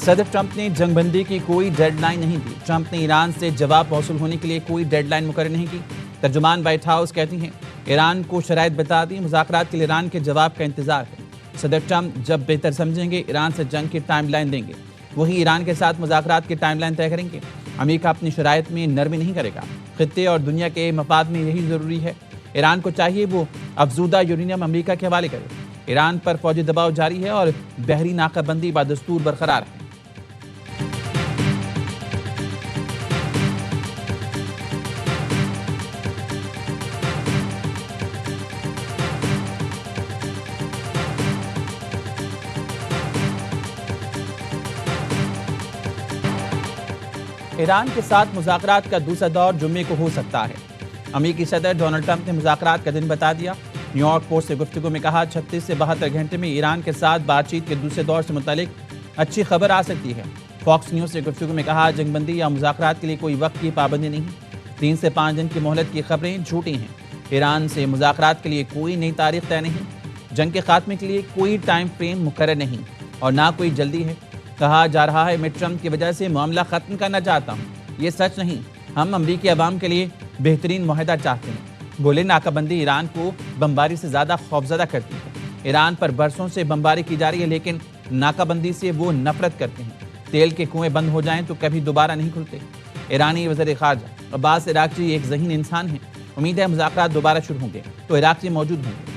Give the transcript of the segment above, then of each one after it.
صدر ٹرمپ نے جنگ بندی کی کوئی ڈیڈ لائن نہیں دی۔ ٹرمپ نے ایران سے جواب موصول ہونے کے لیے کوئی ڈیڈ لائن مقرر نہیں کی۔ ترجمان وائٹ ہاؤس کہتی ہیں ایران کو شرائط بتا دی، مذاکرات کے لیے ایران کے جواب کا انتظار ہے۔ صدر ٹرمپ جب بہتر سمجھیں گے ایران سے جنگ کی ٹائم لائن دیں گے، وہی ایران کے ساتھ مذاکرات کی ٹائم لائن طے کریں گے۔ امریکہ اپنی شرائط میں نرمی نہیں کرے گا، خطے اور دنیا کے مفاد میں یہی ضروری ہے۔ ایران کو چاہیے وہ افزودہ یورینیم امریکہ کے حوالے کرے۔ ایران پر فوجی دباؤ جاری ہے اور بحری ناکہ بندی بدستور برقرار ہے۔ ایران کے ساتھ مذاکرات کا دوسرا دور جمعے کو ہو سکتا ہے۔ امریکی صدر ڈونلڈ ٹرمپ نے مذاکرات کا دن بتا دیا۔ نیو یارک پوسٹ سے گفتگو میں کہا 36 سے 72 گھنٹے میں ایران کے ساتھ بات چیت کے دوسرے دور سے متعلق اچھی خبر آ سکتی ہے۔ فاکس نیوز سے گفتگو میں کہا جنگ بندی یا مذاکرات کے لیے کوئی وقت کی پابندی نہیں، 3 سے 5 دن کی مہلت کی خبریں جھوٹی ہیں۔ ایران سے مذاکرات کے لیے کوئی نئی تاریخ طے نہیں، جنگ کے خاتمے کے لیے کوئی ٹائم فریم مقرر نہیں اور نہ کوئی جلدی ہے۔ کہا جا رہا ہے میں ٹرمپ کی وجہ سے معاملہ ختم کرنا چاہتا ہوں، یہ سچ نہیں، ہم امریکی عوام کے لیے بہترین معاہدہ چاہتے ہیں۔ بولے ناکہ بندی ایران کو بمباری سے زیادہ خوفزدہ کرتی ہے۔ ایران پر برسوں سے بمباری کی جا رہی ہے لیکن ناکہ بندی سے وہ نفرت کرتے ہیں۔ تیل کے کنویں بند ہو جائیں تو کبھی دوبارہ نہیں کھلتے۔ ایرانی وزیر خارجہ عباس عراقچی ایک ذہین انسان ہیں، امید ہے مذاکرات دوبارہ شروع ہوں گے تو عراقچی موجود ہوں گے۔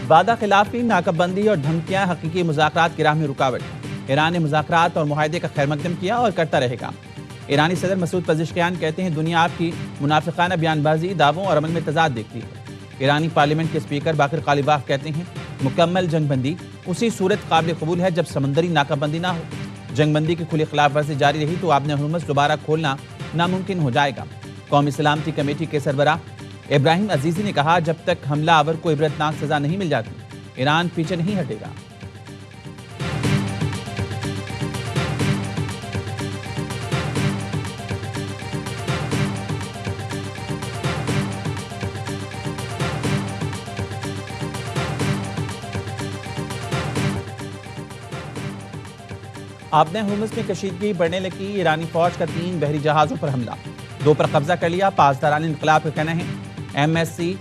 وعدہ خلافی، ناکہ بندی اور دھمکیاں حقیقی مذاکرات کی راہ میں رکاوٹ ہیں۔ ایران نے مذاکرات اور معاہدے کا خیر مقدم کیا اور کرتا رہے گا۔ ایرانی صدر مسعود پزشکیان کہتے ہیں دنیا آپ کی منافقانہ بیان بازی، دعووں اور عمل میں تضاد دیکھتی ہے۔ ایرانی پارلیمنٹ کے اسپیکر باقر قالیباف کہتے ہیں مکمل جنگ بندی اسی صورت قابل قبول ہے جب سمندری ناکہ بندی نہ ہو۔ جنگ بندی کی کھلی خلاف ورزی جاری رہی تو آبِ ہرمز دوبارہ کھولنا ناممکن ہو جائے گا۔ قومی سلامتی کمیٹی کے سربراہ ابراہیم عزیزی نے کہا جب تک حملہ آور کو عبرتناک سزا نہیں مل جاتی ایران پیچھے نہیں ہٹے گا۔ آبِ ہرمز میں کشیدگی بڑھنے لگی، ایرانی فوج کا 3 بحری جہازوں پر حملہ، 2 پر قبضہ کر لیا۔ پاسداران انقلاب کا کہنا ہے MSC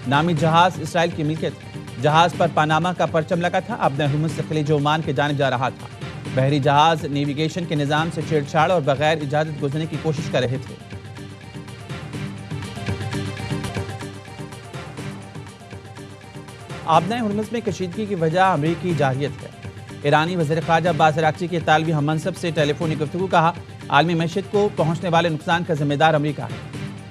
نامی جہاز اسرائیل کی ملکیت ہے۔ جہاز پر پاناما کا پرچم لگا تھا، آبِ ہرمز سے خلیج عمان کی جانب جا رہا تھا۔ بحری جہاز نیویگیشن کے نظام سے چھیڑ چھاڑ اور بغیر اجازت گزرنے کی کوشش کر رہے تھے۔ آبِ ہرمز میں کشیدگی کی وجہ امریکی جارحیت ہے۔ ایرانی وزیر خارجہ عباس عراقچی کے طالبی ہم منصب سے ٹیلی فونک گفتگو کہا عالمی معیشت کو پہنچنے والے نقصان کا ذمہ دار امریکہ ہے۔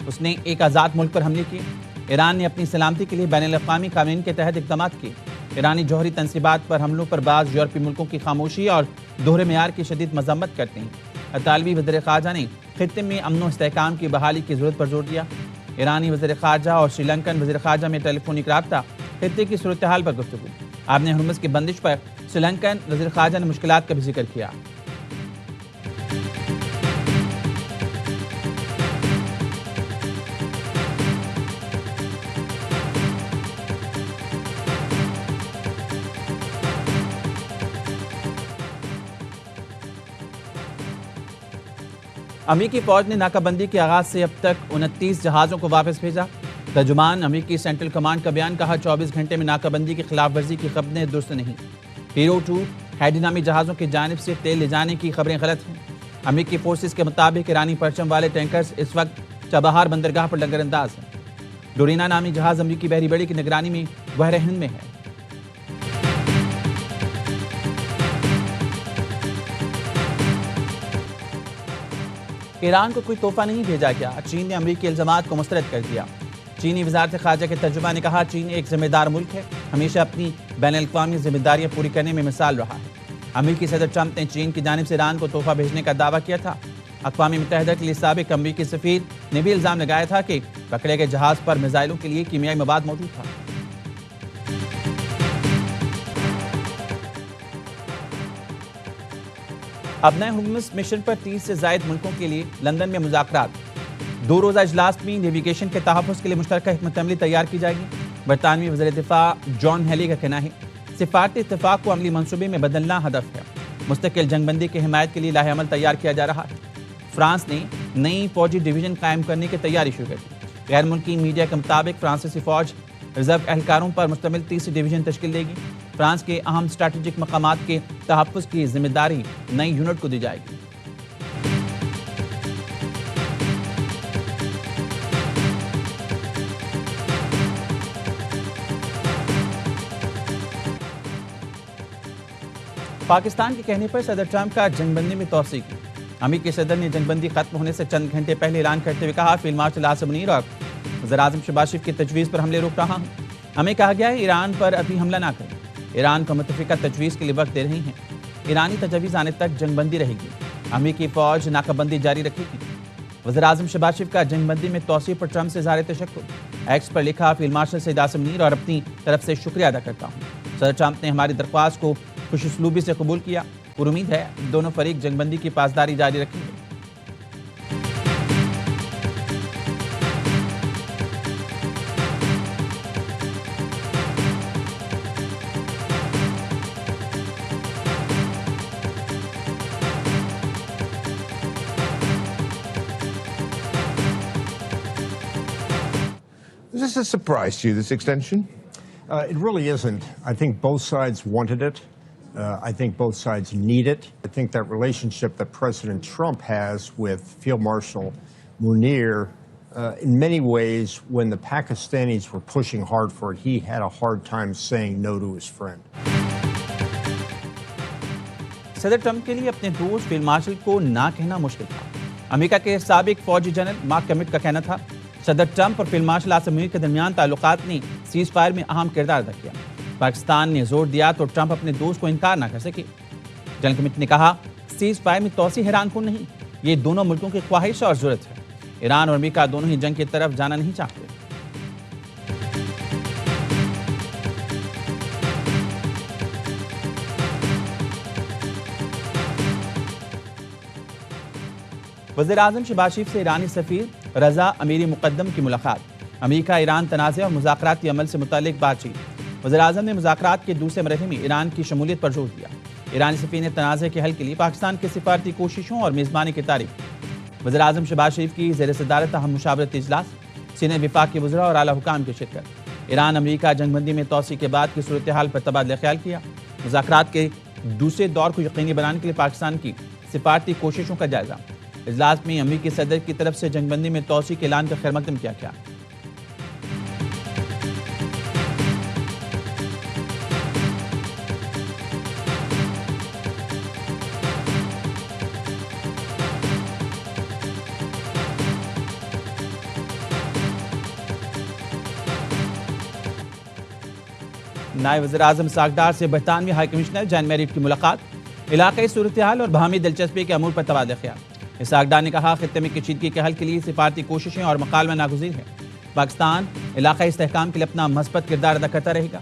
اس نے ایک آزاد ملک پر حملے کیے۔ ایران نے اپنی سلامتی کے لیے بین الاقوامی قوانین کے تحت اقدامات کیے۔ ایرانی جوہری تنصیبات پر حملوں پر بعض یورپی ملکوں کی خاموشی اور دوہرے معیار کی شدید مذمت کرتے ہیں۔ اطالوی وزیر خارجہ نے خطے میں امن و استحکام کی بحالی کی ضرورت پر زور دیا۔ ایرانی وزیر خارجہ اور سری لنکن وزیر خارجہ میں ٹیلی فونک رابطہ، خطے کی صورتحال پر گفتگو۔ آبِ ہرمز کی بندش پر سری لنکن وزیر خارجہ نے مشکلات کا بھی ذکر کیا۔ امریکی فوج نے ناکہ بندی کے آغاز سے اب تک 29 جہازوں کو واپس بھیجا۔ ترجمان امریکی سینٹرل کمانڈ کا بیان، کہا 24 گھنٹے میں ناکہ بندی کی خلاف ورزی کی خبریں درست نہیں۔ ہیرو 2 ہیڈی نامی جہازوں کی جانب سے تیل لے جانے کی خبریں غلط ہیں۔ امریکی فورسز کے مطابق ایرانی پرچم والے ٹینکرز اس وقت چابہار بندرگاہ پر لنگر انداز ہیں۔ ڈورینا نامی جہاز امریکی بحری بیڑے کی نگرانی میں بحر ہند میں ہے۔ ایران کو کوئی تحفہ نہیں بھیجا گیا، چین نے امریکی الزامات کو مسترد کر دیا۔ چینی وزارت خارجہ کے ترجمان نے کہا چین ایک ذمہ دار ملک ہے، ہمیشہ اپنی بین الاقوامی ذمہ داریاں پوری کرنے میں مثال رہا ہے۔ امریکی صدر ٹرمپ نے چین کی جانب سے ایران کو تحفہ بھیجنے کا دعویٰ کیا تھا۔ اقوام متحدہ کے لیے سابق امریکی سفیر نے بھی الزام لگایا تھا کہ پکڑے گئے جہاز پر میزائلوں کے لیے کیمیائی مواد موجود تھا۔ آبِ ہرمز مشن پر 30 سے زائد ملکوں کے لیے لندن میں مذاکرات۔ دو روزہ اجلاس میں نیویگیشن کے تحفظ کے لیے مشترکہ حکمت عملی تیار کی جائے گی۔ برطانوی وزیر دفاع جان ہیلی کا کہنا ہے سفارتی اتفاق کو عملی منصوبے میں بدلنا ہدف ہے۔ مستقل جنگ بندی کی حمایت کے لیے لاہ عمل تیار کیا جا رہا ہے۔ فرانس نے نئی فوجی ڈویژن قائم کرنے کی تیاری شروع کر دی۔ غیر ملکی میڈیا کے مطابق فرانسیسی فوج ریزرو اہلکاروں پر مشتمل تیسری ڈویژن تشکیل دے گی۔ فرانس کے اہم اسٹریٹجک مقامات کے تحفظ کی ذمہ داری نئی یونٹ کو دی جائے گی۔ پاکستان کے کہنے پر صدر ٹرمپ کا جنگ بندی میں توسیع کی۔ امریکی صدر نے جنگ بندی ختم ہونے سے چند گھنٹے پہلے اعلان کرتے ہوئے کہا فیلڈ مارشل عاصم منیر اور وزیر اعظم شہباز شریف کی تجویز پر حملے روک رہا ہوں۔ ہمیں کہا گیا ہے ایران پر ابھی حملہ نہ کریں۔ ایران کو متفقہ تجویز کے لیے وقت دے رہی ہیں۔ ایرانی تجویز آنے تک جنگ بندی رہے گی۔ امریکی فوج ناکہ بندی جاری رکھے گی۔ وزیر اعظم شہباز شریف کا جنگ بندی میں توسیع پر ٹرمپ سے اظہار تشکر۔ ایکس پر لکھا فیلڈ مارشل سید عاصم منیر اور اپنی طرف سے شکریہ ادا کرتا ہوں۔ صدر ٹرمپ نے ہماری درخواست کو خوش اسلوبی سے قبول کیا۔ اور امید ہے دونوں فریق جنگ بندی کی پاسداری جاری رکھیں گے۔ Is this a surprise to you, this extension? It really isn't. I think both sides wanted it. I think both sides need it. I think that relationship that President Trump has with Field Marshal Munir, in many ways, when the Pakistanis were pushing hard for it, he had a hard time saying no to his friend. صدر Trump کے لیے اپنے دوست field marshal کو نہ کہنا مشکل تھا۔ امریکہ کے سابق فوجی جنرل مارک کمٹ کا کہنا تھا صدر ٹرمپ اور فیلڈ مارشل عاصم منیر کے درمیان تعلقات نے سیز فائر میں اہم کردار ادا کیا۔ پاکستان نے زور دیا تو ٹرمپ اپنے دوست کو انکار نہ کر سکے۔ جنرل کمٹ نے کہا سیز فائر میں توسیع حیران کن نہیں، یہ دونوں ملکوں کی خواہش اور ضرورت ہے۔ ایران اور امریکہ دونوں ہی جنگ کی طرف جانا نہیں چاہتے۔ وزیر اعظم شہباز شریف سے ایرانی سفیر رضا امیری مقدم کی ملاقات۔ امریکہ ایران تنازع اور مذاکراتی عمل سے متعلق بات چیت۔ وزیر اعظم نے مذاکرات کے دوسرے مرحلے میں ایران کی شمولیت پر زور دیا۔ ایرانی سفیر نے تنازع کے حل کے لیے پاکستان کی سفارتی کوششوں اور میزبانی کی تعریف کی۔ وزیر اعظم شہباز شریف کی زیر صدارت اہم مشاورتی اجلاس، سینئر وفاق کے وزراء اور اعلیٰ حکام کی شرکت۔ ایران امریکہ جنگ بندی میں توسیع کے بعد کی صورتحال پر تبادلہ خیال کیا۔ مذاکرات کے دوسرے دور کو یقینی بنانے کے لیے پاکستان کی سفارتی کوششوں کا جائزہ۔ اجلاس میں امریکی صدر کی طرف سے جنگ بندی میں توسیع کے اعلان کا خیر مقدم کیا گیا۔ نائب وزیر اعظم اسحاق ڈار سے برطانوی ہائی کمشنر جان میریٹ کی ملاقات۔ علاقائی صورتحال اور باہمی دلچسپی کے امور پر تبادلہ خیال۔ اسحاق ڈار نے کہا خطے میں کشیدگی کے حل کے لیے سفارتی کوششیں اور مکالمہ ناگزیر ہے۔ پاکستان علاقائی استحکام کے لیے اپنا مثبت کردار ادا کرتا رہے گا۔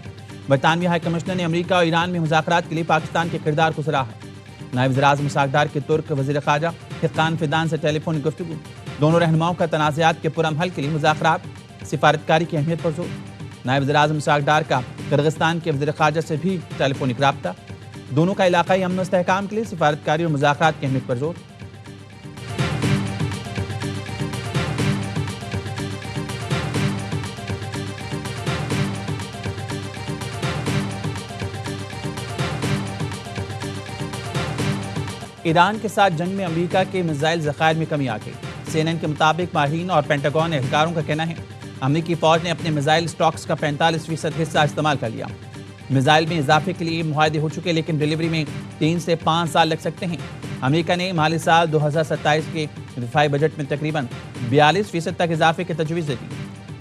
برطانوی ہائی کمشنر نے امریکہ اور ایران میں مذاکرات کے لیے پاکستان کے کردار کو سراہا۔ نائب وزیر اعظم اسحاق ڈار کے ترک وزیر خارجہ حقان فیدان سے ٹیلی فونک گفتگو۔ دونوں رہنماؤں کا تنازعات کے پرامن حل کے لیے مذاکرات سفارتکاری کی اہمیت پر زور۔ نائب وزیر اعظم اسحاق ڈار کا قرغستان کے وزیر خارجہ سے بھی ٹیلی فونک رابطہ۔ دونوں کا علاقائی امن و استحکام کے لیے سفارتکاری اور مذاکرات کی اہمیت پر زور۔ ایران کے ساتھ جنگ میں امریکہ کے میزائل ذخائر میں کمی آ گئی۔ سی این این کے مطابق ماہرین اور پینٹاگون اہلکاروں کا کہنا ہے امریکی فوج نے اپنے میزائل سٹاکس کا 45% حصہ استعمال کر لیا۔ میزائل میں اضافے کے لیے معاہدے ہو چکے لیکن ڈلیوری میں 3 سے 5 سال لگ سکتے ہیں۔ امریکہ نے مالی سال 2027 کے دفاعی بجٹ میں تقریباً 42% تک اضافے کی تجویز دی۔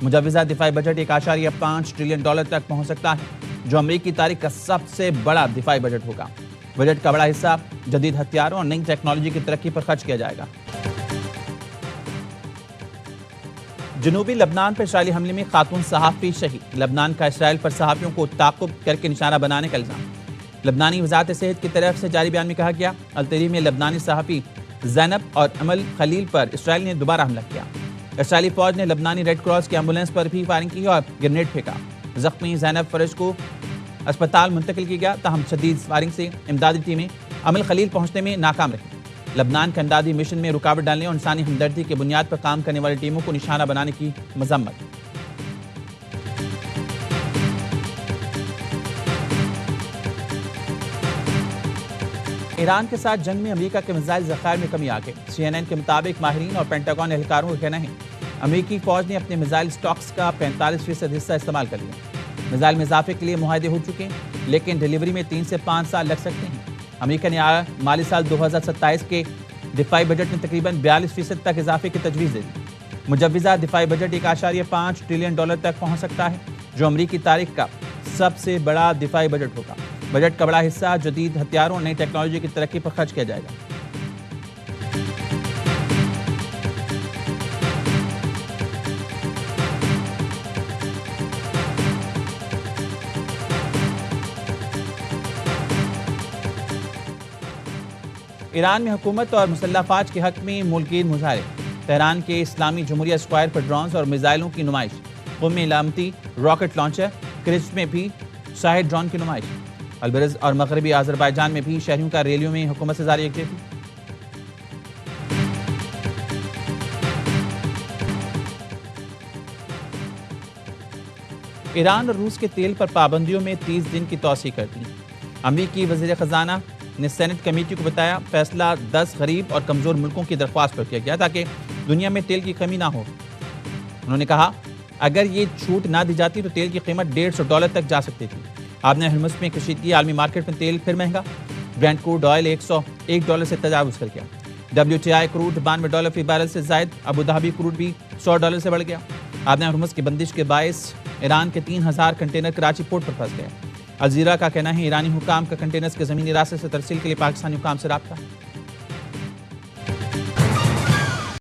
مجوزہ دفاعی بجٹ $1.5 ٹریلین تک پہنچ سکتا ہے، جو امریکی تاریخ کا سب سے بڑا دفاعی بجٹ ہوگا۔ بجٹ کا بڑا حصہ جدید ہتھیاروں اور نئی ٹیکنالوجی کی ترقی پر خرچ کیا جائے گا۔ جنوبی لبنان پر اسرائیلی حملے میں خاتون صحافی شہید۔ لبنان کا اسرائیل پر صحافیوں کو تعاقب کر کے نشانہ بنانے کا الزام۔ لبنانی وزارت صحت کی طرف سے جاری بیان میں کہا گیا التری میں لبنانی صحافی زینب اور امل خلیل پر اسرائیل نے دوبارہ حملہ کیا۔ اسرائیلی فوج نے لبنانی ریڈ کراس کی ایمبولینس پر بھی فائرنگ کی اور گرینیڈ پھینکا. زخمی زینب فرج کو اسپتال منتقل کیا گیا، تاہم شدید فائرنگ سے امدادی ٹیمیں عمل خلیل پہنچنے میں ناکام رہیں. لبنان کے امدادی مشن میں رکاوٹ ڈالنے اور انسانی ہمدردی کی بنیاد پر کام کرنے والی ٹیموں کو نشانہ بنانے کی مذمت. ایران کے ساتھ جنگ میں امریکہ کے میزائل ذخائر میں کمی آ گئی. CNN کے مطابق ماہرین اور پینٹاگون اہلکاروں کا کہنا ہے امریکی فوج نے اپنے میزائل سٹاکس کا 45% حصہ استعمال کر لیا. میزائل میں اضافے کے لیے معاہدے ہو چکے ہیں، لیکن ڈیلیوری میں 3 سے 5 سال لگ سکتے ہیں. امریکہ نے مالی سال 2027 کے دفاعی بجٹ میں تقریباً 42% تک اضافے کی تجویز دے دی. مجوزہ دفاعی بجٹ $1.5 ٹریلین تک پہنچ سکتا ہے، جو امریکی تاریخ کا سب سے بڑا دفاعی بجٹ ہوگا. بجٹ کا بڑا حصہ جدید ہتھیاروں اور نئی ٹیکنالوجی کی ترقی پر خرچ کیا جائے گا. ایران میں حکومت اور مسلح افواج کے حق میں ملکین مظاہرے. تہران کے اسلامی جمہوریہ اسکوائر پر ڈرونز اور میزائلوں کی نمائش. قم میں علامتی راکٹ لانچر. کرچ میں بھی شاہد ڈرون کی نمائش. البرز اور مغربی آذربائیجان میں بھی شہریوں کا ریلیوں میں حکومت سے جاری یکجہتی. ایران اور روس کے تیل پر پابندیوں میں 30 دن کی توسیع کر دی. امریکی وزیر خزانہ نے سینٹ کمیٹی کو بتایا فیصلہ 10 غریب اور کمزور ملکوں کی درخواست پر کیا گیا تاکہ دنیا میں تیل کی کمی نہ ہو. انہوں نے کہا اگر یہ چھوٹ نہ دی جاتی تو تیل کی قیمت $150 تک جا سکتی تھی. آبِ ہرمز میں کشیدگی، عالمی مارکیٹ میں تیل پھر مہنگا. برینٹ کروڈ آئل $101 سے تجاوز کر گیا. WTI کروڈ $92 فی بیرل سے زائد. ابوظہبی کروڈ بھی $100 سے بڑھ گیا. آبِ ہرمز کی بندش کے باعث ایران کے 3000 کنٹینر کراچی پورٹ پر پھنس گئے. الجزیرہ کا کہنا ہے ایرانی حکام کا کنٹینرز کے زمینی راستے سے ترسیل کے لیے پاکستانی حکام سے رابطہ.